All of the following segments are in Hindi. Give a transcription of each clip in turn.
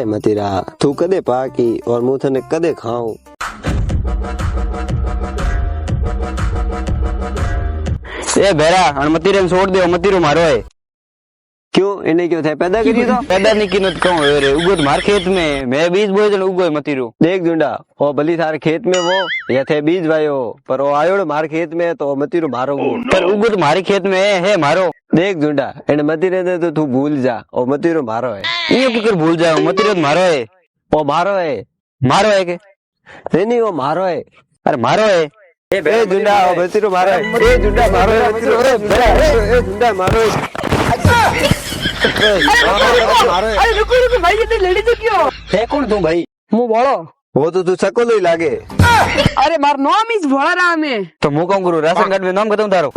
ए मतीरा तू कदे पाकी और मुँह थने कदे खाऊं। ए बेरा और मतीरे छोड़ दे, मतीरो मारो है। क्यों इन्हें क्यों थे पैदा करी तो पैदा नहीं किनो तो कहूं रे, उगो तो मार खेत में मैं बीज बोए जन उगो है मतीरो। देख झुंडा ओ भली थारे खेत में वो या थे बीज भाईओ पर वो आयो मार खेत में तो मतीरो मारो पर उगो तो मारे खेत में है मारो। देख झुंडा इन मतीरे ने तो तू भूल जा और मतीरो मारो है। ये क्यों भूल जाओ, मतीरो तो मारो है। वो मारो है, मारो है के नहीं वो मारो है। अरे मारो है। ए झुंडा ओ मतीरो मारो है। ए झुंडा मारो है मतीरो। ए झुंडा मारो है। अरे रुको रुको भाई, ये लड़ी तो क्यों है कौन तू भाई? मुंह बोलो। वो तो तू सकोलो ही लागे। अरे मार नाम इस भोला राम है। तो मुंह कौन करू, राशन कार्ड में नाम खत्म तारो।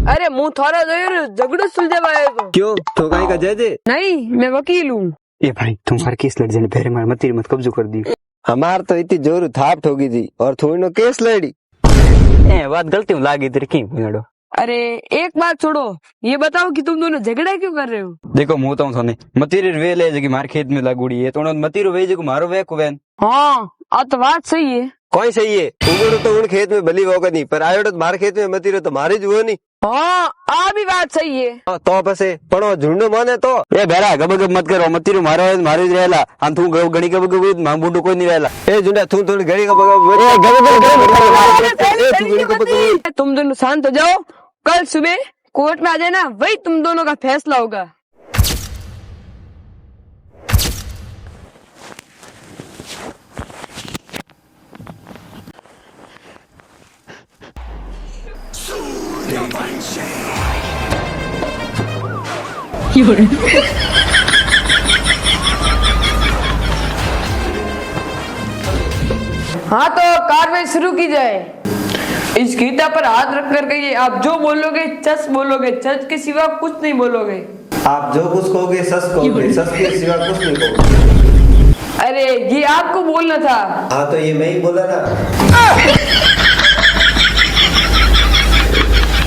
अरे मुंह थोड़ा जो झगड़ो सुलझे भाई को। क्यों तो कहीं का जज? नहीं मैं वकील हूँ। ये भाई तुम्हारे केस लड़ जाने पहले मार मतीरी मत कब्जो कर दी। हमार तो इतनी जोर थाप ठोकी थी और थोड़ी नो केस लड़ी। ए बात गलती में लागी तेरे की पूछड़ो। अरे एक बात छोड़ो, ये बताओ कि तुम दोनों झगड़ा क्यों कर रहे हो? देखो मुंह तो सोने मतीरी वे ले जो मार खेत में लागूड़ी है तो मतीरो वे जो मारो वे कुवेन। हाँ आ तो बात सही है। कोई सही है उगड़ो तो उन खेत में भली होगा नहीं पर आयो तो मार खेत में मतीरो तो मारे जो नहीं। हाँ आ भी बात सही है। तो पसे पड़ो झुंडो माने तो ए बेरा गब गब मत करो, मतीरो मारो है मारो ही रहेला। हम तू गणी गब गब मांग बुंडो कोई नहीं रहेला। ए झुंडा तू थोड़ी घड़ी का तुम दोनों शांत हो जाओ, कल सुबह कोर्ट में आ जाना, वही तुम दोनों का फैसला होगा। हाँ तो कार्रवाई शुरू की जाए। इस गीता पर हाथ रख कर कहिए, आप जो बोलोगे सच बोलोगे, सच के सिवा कुछ नहीं बोलोगे। आप जो कुछ कहोगे सच कहोगे, सच के सिवा कुछ नहीं कहोगे। अरे ये आपको बोलना था। हाँ तो ये मैं ही बोला ना।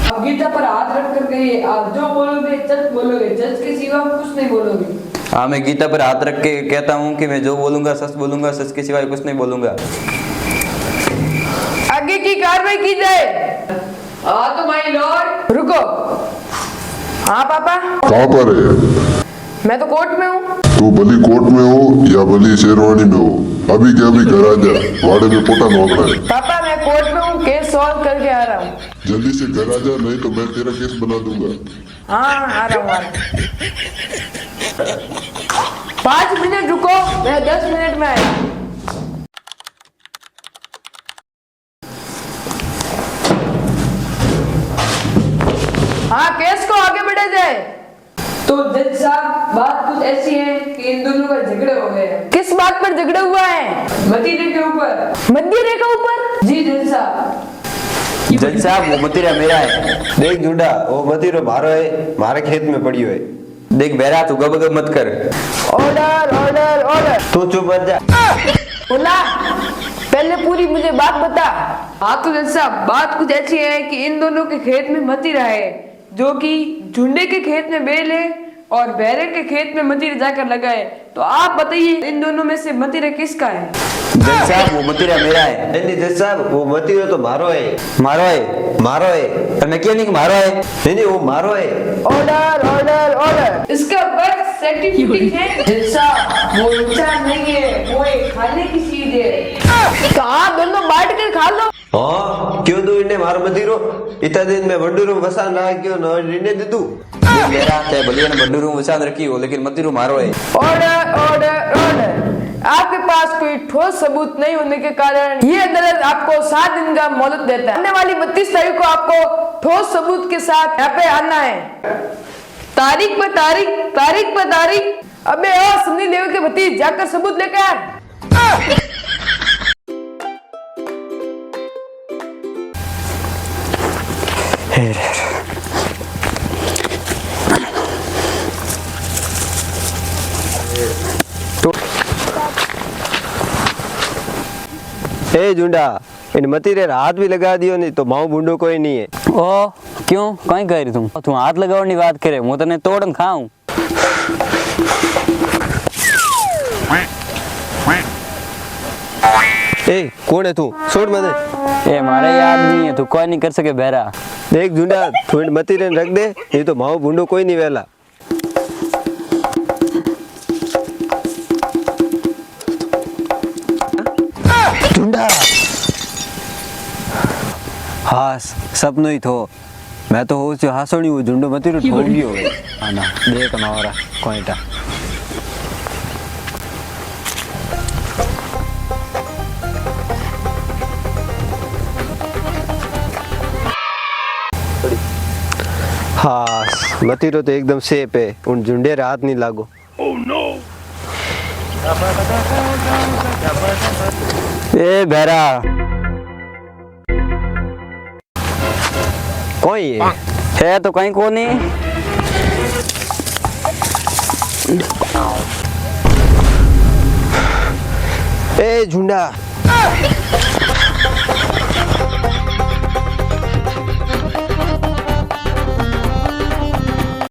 आप गीता पर हाथ रख कर कहिए, आप जो बोलोगे सच बोलोगे, सच के सिवा कुछ नहीं बोलोगे। हाँ मैं गीता पर हाथ रख के कहता हूँ कि मैं जो बोलूंगा सच के सिवाय कुछ नहीं बोलूंगा। आगे की कार्रवाई की जाए। हाँ तो माय लॉर्ड रुको। हाँ पापा कहाँ पर है? मैं तो कोर्ट में हूँ। तू भली कोर्ट में हो या भली शेरवानी में हो, अभी के अभी घर आ जा, वाड़े में पोटा मांगना है। पापा मैं कोर्ट में हूँ, केस सॉल्व करके आ रहा हूँ। जल्दी से घर आ जा, नहीं तो मैं तेरा केस बना दूंगा। हाँ आ रहा हूँ। 5 मिनट रुको, मैं 10 मिनट में आया। हाँ केस को आगे बढ़ा जाए। तो जज साहब बात कुछ ऐसी है कि इन दोनों का झगड़े हो गए हैं। किस बात पर झगड़ा हुआ है? मतीरे के ऊपर। मतीरे के ऊपर? जी जज साहब। जज साहब वो मतीरा मेरा है। देख झुंडा वो मतीरो मारो है, मारे खेत में पड़ी है। देख बेरा तू गब गब मत कर। Order order order. तू चुप मत जा। बोला पहले पूरी मुझे बात बता। हाँ तो जज साहब बात कुछ ऐसी है कि इन दोनों के खेत में मतीरा है, जो कि झुंडे के खेत में बेल है और बहरे के खेत में मतीरा जाकर लगा है। तो आप बताइए इन दोनों में से मतीरा किसका है? जज साहब वो मतीरा मेरा है। नहीं जज साहब वो मतीरो तो मारो है। मारो है? मारो है पर मैं क्यों नहीं कि मारो है? नहीं वो मारो है। Order order order. इसका बर्थ सर्टिफिकेट है। जज साहब वो इंसान नहीं है, वो एक खाने की चीज है। कहाँ दोनों बांट कर खा लो। हाँ क्यों तू इन्हें मार मतीरो इतना दिन में बंडूरो बसान रहा क्यों न इन्हें दे तू। मेरा चाहे भलिया ने बंडूरू वसान रखी हो लेकिन मतीरू मारो है। Order order order. आपके पास कोई ठोस सबूत नहीं होने के कारण ये अदालत आपको 7 दिन का मोहलत देता है। आने वाली 32 तारीख को आपको ठोस सबूत के साथ यहाँ पे आना है। तारीख पर तारीख, तारीख पर तारीख। अबे ओ सन्नी देओल के भतीज जाकर सबूत लेकर आ। ए झुंडा इन मतीरे हाथ भी लगा दियो नहीं तो माऊ बूंडो कोई नहीं है। ओ क्यों कहीं कह रही तू हाथ लगावनी बात करे, मैं तने तोड़न खाऊं। ए कौन है तू? छोड़ मत। ए मारे याद नहीं है, तू कोई नहीं कर सके बेरा। देख झुंडा थोड़ी मती रेन रख दे, नहीं तो माओ भूंडो कोई नहीं वेला। झुंडा हास सपनो ही थो। मैं तो हो जो हासोनी वो झुंडो मती रो ठोगी हो गई। आना देख नौरा कोईटा। हाँ मतीरो तो एकदम सेफ है, उन झुंडे रे हाथ नहीं लागो। ए बेरा कोई है तो कहीं को नहीं। ए झुंडा